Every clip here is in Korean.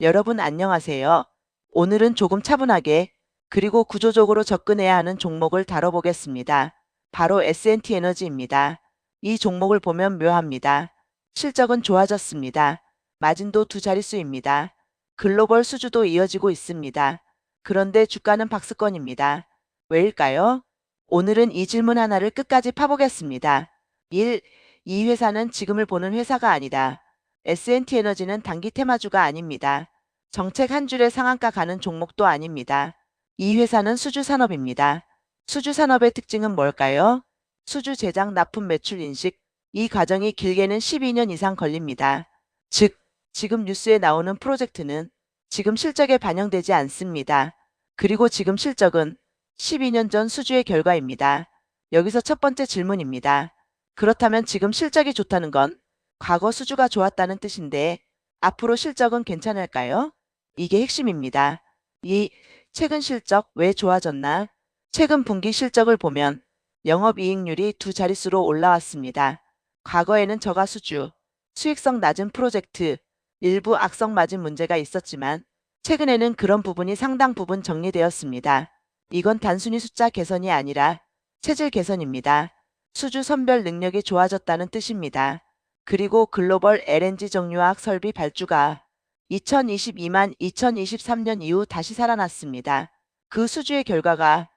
여러분 안녕하세요. 오늘은 조금 차분하게 그리고 구조적으로 접근해야 하는 종목을 다뤄보겠습니다. 바로 S&T 에너지입니다. 이 종목을 보면 묘합니다. 실적은 좋아졌습니다. 마진도 두 자릿수입니다. 글로벌 수주도 이어지고 있습니다. 그런데 주가는 박스권입니다. 왜일까요? 오늘은 이 질문 하나를 끝까지 파보겠습니다. 1. 이 회사는 지금을 보는 회사가 아니다. S&T 에너지는 단기 테마주가 아닙니다. 정책 한 줄에 상한가 가는 종목도 아닙니다. 이 회사는 수주산업입니다. 수주산업의 특징은 뭘까요? 수주 제작 납품 매출 인식. 이 과정이 길게는 12년 이상 걸립니다. 즉, 지금 뉴스에 나오는 프로젝트는 지금 실적에 반영되지 않습니다. 그리고 지금 실적은 12년 전 수주의 결과입니다. 여기서 첫 번째 질문입니다. 그렇다면 지금 실적이 좋다는 건 과거 수주가 좋았다는 뜻인데 앞으로 실적은 괜찮을까요? 이게 핵심입니다. 이 최근 실적 왜 좋아졌나? 최근 분기 실적을 보면 영업이익률이 두 자릿수로 올라왔습니다. 과거에는 저가 수주, 수익성 낮은 프로젝트, 일부 악성 마진 문제가 있었지만 최근에는 그런 부분이 상당 부분 정리되었습니다. 이건 단순히 숫자 개선이 아니라 체질 개선입니다. 수주 선별 능력이 좋아졌다는 뜻입니다. 그리고 글로벌 LNG 정유화학 설비 발주가 2022만 2023년 이후 다시 살아났습니다. 그 수주의 결과가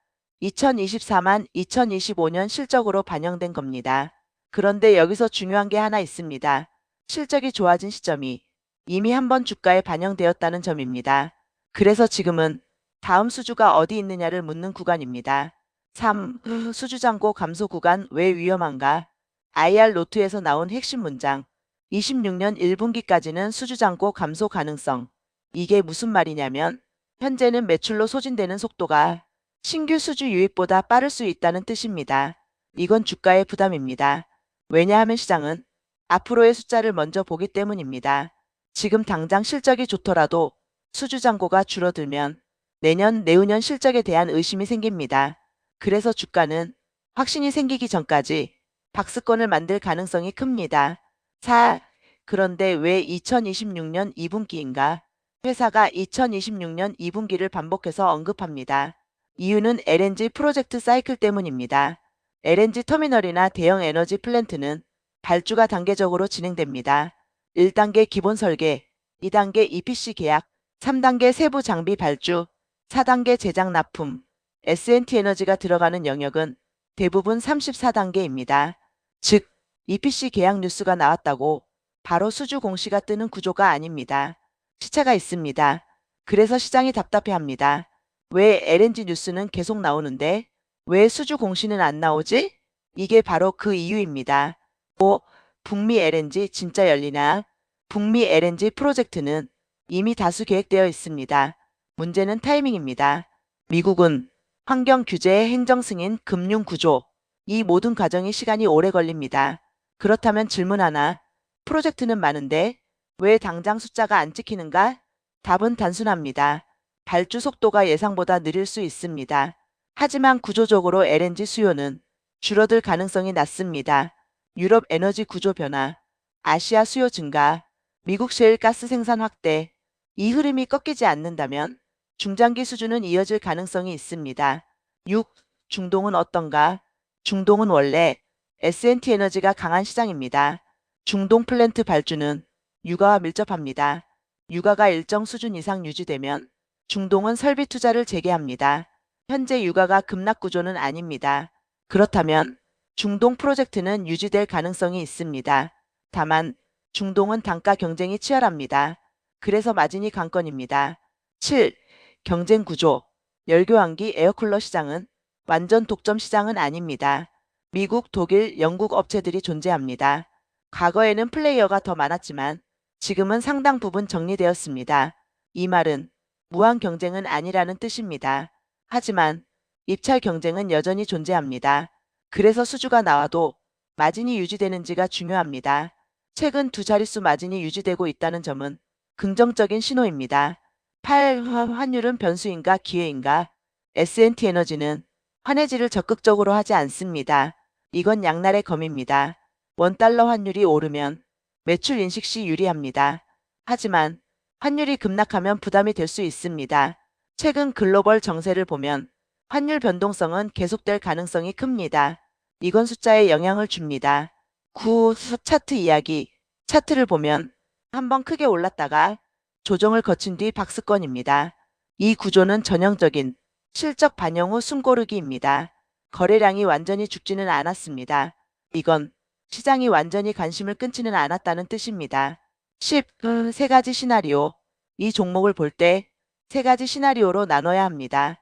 2024만 2025년 실적으로 반영된 겁니다. 그런데 여기서 중요한 게 하나 있습니다. 실적이 좋아진 시점이 이미 한번 주가에 반영되었다는 점입니다. 그래서 지금은 다음 수주가 어디 있느냐를 묻는 구간입니다. 3. 수주잔고 감소 구간 왜 위험한가? IR 노트에서 나온 핵심 문장. 26년 1분기까지는 수주잔고 감소 가능성. 이게 무슨 말이냐면 현재는 매출로 소진되는 속도가 신규 수주 유입보다 빠를 수 있다는 뜻입니다. 이건 주가의 부담입니다. 왜냐하면 시장은 앞으로의 숫자를 먼저 보기 때문입니다. 지금 당장 실적이 좋더라도 수주 잔고가 줄어들면 내년, 내후년 실적에 대한 의심이 생깁니다. 그래서 주가는 확신이 생기기 전까지 박스권을 만들 가능성이 큽니다. 4. 그런데 왜 2026년 2분기인가? 회사가 2026년 2분기를 반복해서 언급합니다. 이유는 LNG 프로젝트 사이클 때문입니다. LNG 터미널이나 대형 에너지 플랜트는 발주가 단계적으로 진행됩니다. 1단계 기본 설계, 2단계 EPC 계약, 3단계 세부 장비 발주, 4단계 제작 납품. S&T 에너지가 들어가는 영역은 대부분 34단계입니다. 즉, EPC 계약 뉴스가 나왔다고 바로 수주 공시가 뜨는 구조가 아닙니다. 시차가 있습니다. 그래서 시장이 답답해합니다. 왜 LNG 뉴스는 계속 나오는데 왜 수주 공시는 안 나오지? 이게 바로 그 이유입니다. 5. 북미 LNG 진짜 열리나? 북미 LNG 프로젝트는 이미 다수 계획되어 있습니다. 문제는 타이밍입니다. 미국은 환경 규제의 행정 승인, 금융 구조, 이 모든 과정이 시간이 오래 걸립니다. 그렇다면 질문 하나, 프로젝트는 많은데 왜 당장 숫자가 안 찍히는가? 답은 단순합니다. 발주 속도가 예상보다 느릴 수 있습니다. 하지만 구조적으로 LNG 수요는 줄어들 가능성이 낮습니다. 유럽 에너지 구조 변화, 아시아 수요 증가, 미국 셰일 가스 생산 확대, 이 흐름이 꺾이지 않는다면 중장기 수준은 이어질 가능성이 있습니다. 6. 중동은 어떤가? 중동은 원래 S&T 에너지가 강한 시장입니다. 중동 플랜트 발주는 유가와 밀접합니다. 유가가 일정 수준 이상 유지되면 중동은 설비 투자를 재개합니다. 현재 유가가 급락 구조는 아닙니다. 그렇다면 중동 프로젝트는 유지될 가능성이 있습니다. 다만 중동은 단가 경쟁이 치열합니다. 그래서 마진이 관건입니다. 7. 경쟁 구조. 열교환기 에어쿨러 시장은 완전 독점 시장은 아닙니다. 미국, 독일, 영국 업체들이 존재합니다. 과거에는 플레이어가 더 많았지만 지금은 상당 부분 정리되었습니다. 이 말은 무한 경쟁은 아니라는 뜻입니다. 하지만 입찰 경쟁은 여전히 존재합니다. 그래서 수주가 나와도 마진이 유지되는지가 중요합니다. 최근 두 자릿수 마진이 유지되고 있다는 점은 긍정적인 신호입니다. 8. 환율은 변수인가 기회인가? S&T 에너지는 환해지를 적극적으로 하지 않습니다. 이건 양날의 검입니다. 원달러 환율이 오르면 매출 인식 시 유리합니다. 하지만 환율이 급락하면 부담이 될 수 있습니다. 최근 글로벌 정세를 보면 환율 변동성은 계속될 가능성이 큽니다. 이건 숫자에 영향을 줍니다. 9. 차트 이야기. 차트를 보면 한번 크게 올랐다가 조정을 거친 뒤 박스권입니다. 이 구조는 전형적인 실적 반영 후 숨고르기입니다. 거래량이 완전히 죽지는 않았습니다. 이건 시장이 완전히 관심을 끊지는 않았다는 뜻입니다. 10. 세 가지 시나리오. 이 종목을 볼 때 세 가지 시나리오로 나눠야 합니다.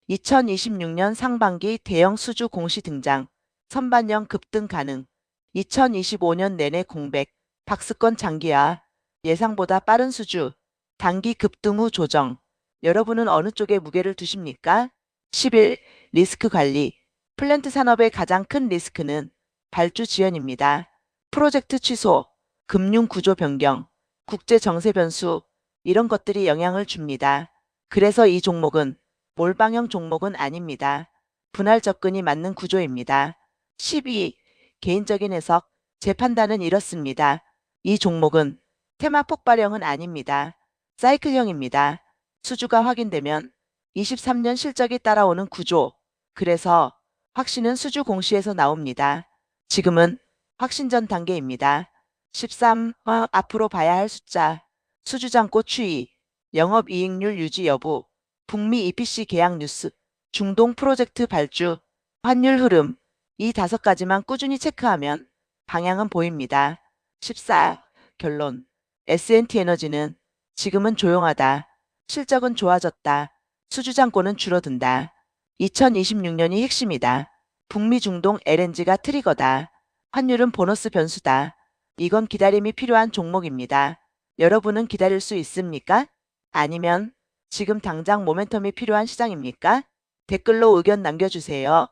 2026년 상반기 대형 수주 공시 등장, 선반영 급등 가능, 2025년 내내 공백, 박스권 장기화, 예상보다 빠른 수주, 단기 급등 후 조정. 여러분은 어느 쪽에 무게를 두십니까? 11. 리스크 관리. 플랜트 산업의 가장 큰 리스크는 발주 지연입니다. 프로젝트 취소, 금융 구조 변경, 국제 정세 변수, 이런 것들이 영향을 줍니다. 그래서 이 종목은 몰방형 종목은 아닙니다. 분할 접근이 맞는 구조입니다. 12. 개인적인 해석. 제 판단은 이렇습니다. 이 종목은 테마 폭발형은 아닙니다. 사이클형입니다. 수주가 확인되면 23년 실적이 따라오는 구조. 그래서 확신은 수주 공시에서 나옵니다. 지금은 확신전 단계입니다. 13. 앞으로 봐야 할 숫자. 수주잔고 추이, 영업이익률 유지 여부, 북미 EPC 계약 뉴스, 중동 프로젝트 발주, 환율 흐름. 이 5가지만 꾸준히 체크하면 방향은 보입니다. 14. 결론. S&T에너지는 지금은 조용하다. 실적은 좋아졌다. 수주잔고는 줄어든다. 2026년이 핵심이다. 북미 중동 LNG가 트리거다. 환율은 보너스 변수다. 이건 기다림이 필요한 종목입니다. 여러분은 기다릴 수 있습니까? 아니면 지금 당장 모멘텀이 필요한 시장입니까? 댓글로 의견 남겨주세요.